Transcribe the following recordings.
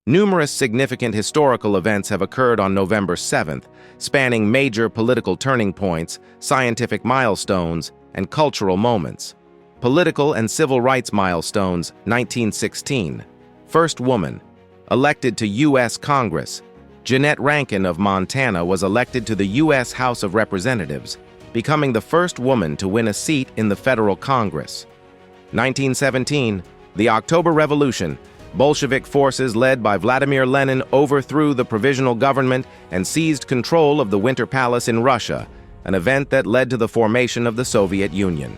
Numerous significant historical events have occurred on November 7th, spanning major political turning points, scientific milestones, and cultural moments. Political and civil rights milestones: 1916. First woman elected to U.S. Congress. Jeanette Rankin of Montana was elected to the U.S. House of Representatives, becoming the first woman to win a seat in the federal Congress. 1917. The October Revolution. Bolshevik forces led by Vladimir Lenin overthrew the provisional government and seized control of the Winter Palace in Russia, an event that led to the formation of the Soviet Union.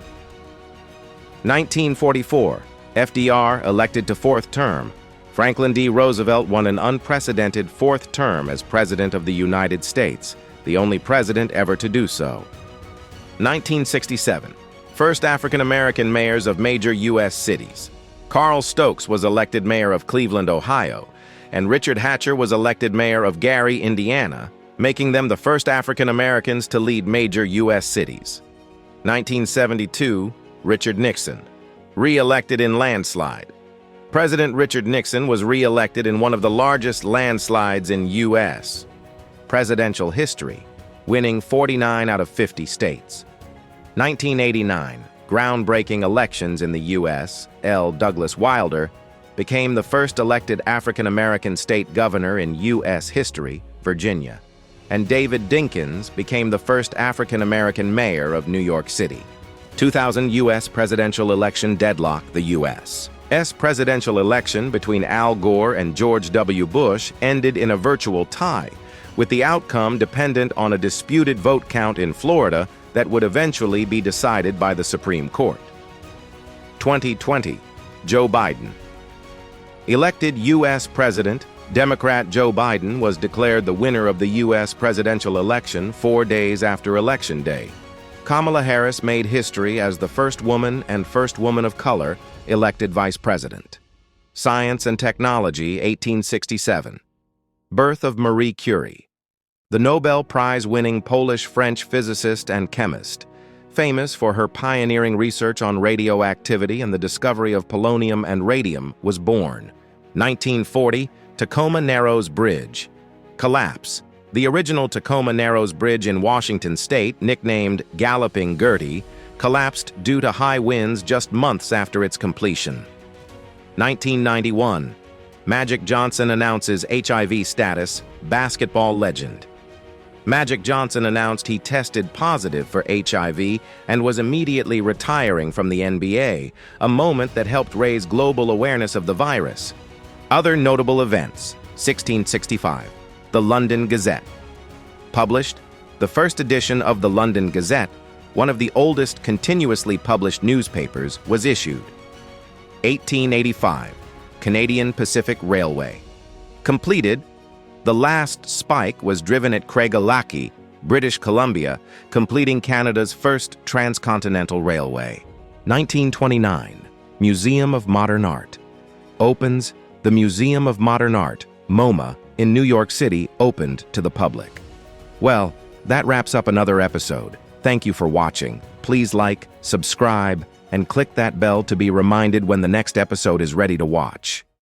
1944. FDR elected to fourth term. Franklin D. Roosevelt won an unprecedented fourth term as President of the United States, the only president ever to do so. 1967. First African-American mayors of major U.S. cities. Carl Stokes was elected mayor of Cleveland, Ohio, and Richard Hatcher was elected mayor of Gary, Indiana, making them the first African-Americans to lead major U.S. cities. 1972. Richard Nixon, re-elected in landslide. President Richard Nixon was re-elected in one of the largest landslides in U.S. presidential history, winning 49 out of 50 states. 1989. Groundbreaking elections in the U.S. L. Douglas Wilder became the first elected African-American state governor in U.S. history, Virginia, and David Dinkins became the first African-American mayor of New York City. 2000 U.S. presidential election deadlock. The U.S. presidential election between Al Gore and George W. Bush ended in a virtual tie, with the outcome dependent on a disputed vote count in Florida that would eventually be decided by the Supreme Court. 2020. Joe Biden. Elected U.S. President, Democrat Joe Biden was declared the winner of the U.S. presidential election 4 days after Election Day. Kamala Harris made history as the first woman and first woman of color elected vice president. Science and Technology, 1867. Birth of Marie Curie. The Nobel Prize-winning Polish-French physicist and chemist, famous for her pioneering research on radioactivity and the discovery of polonium and radium, was born. 1940. Tacoma Narrows Bridge. Collapse. The original Tacoma Narrows Bridge in Washington state, nicknamed Galloping Gertie, collapsed due to high winds just months after its completion. 1991. Magic Johnson announces HIV status. Basketball legend. Magic Johnson announced he tested positive for HIV and was immediately retiring from the NBA, a moment that helped raise global awareness of the virus. Other notable events. 1665. The London Gazette. Published. The first edition of the London Gazette, one of the oldest continuously published newspapers, was issued. 1885. Canadian Pacific Railway. Completed. The last spike was driven at Craigellachie, British Columbia, completing Canada's first transcontinental railway. 1929. Museum of Modern Art. Opens. The Museum of Modern Art, MoMA, in New York City opened to the public. Well, that wraps up another episode. Thank you for watching. Please like, subscribe, and click that bell to be reminded when the next episode is ready to watch.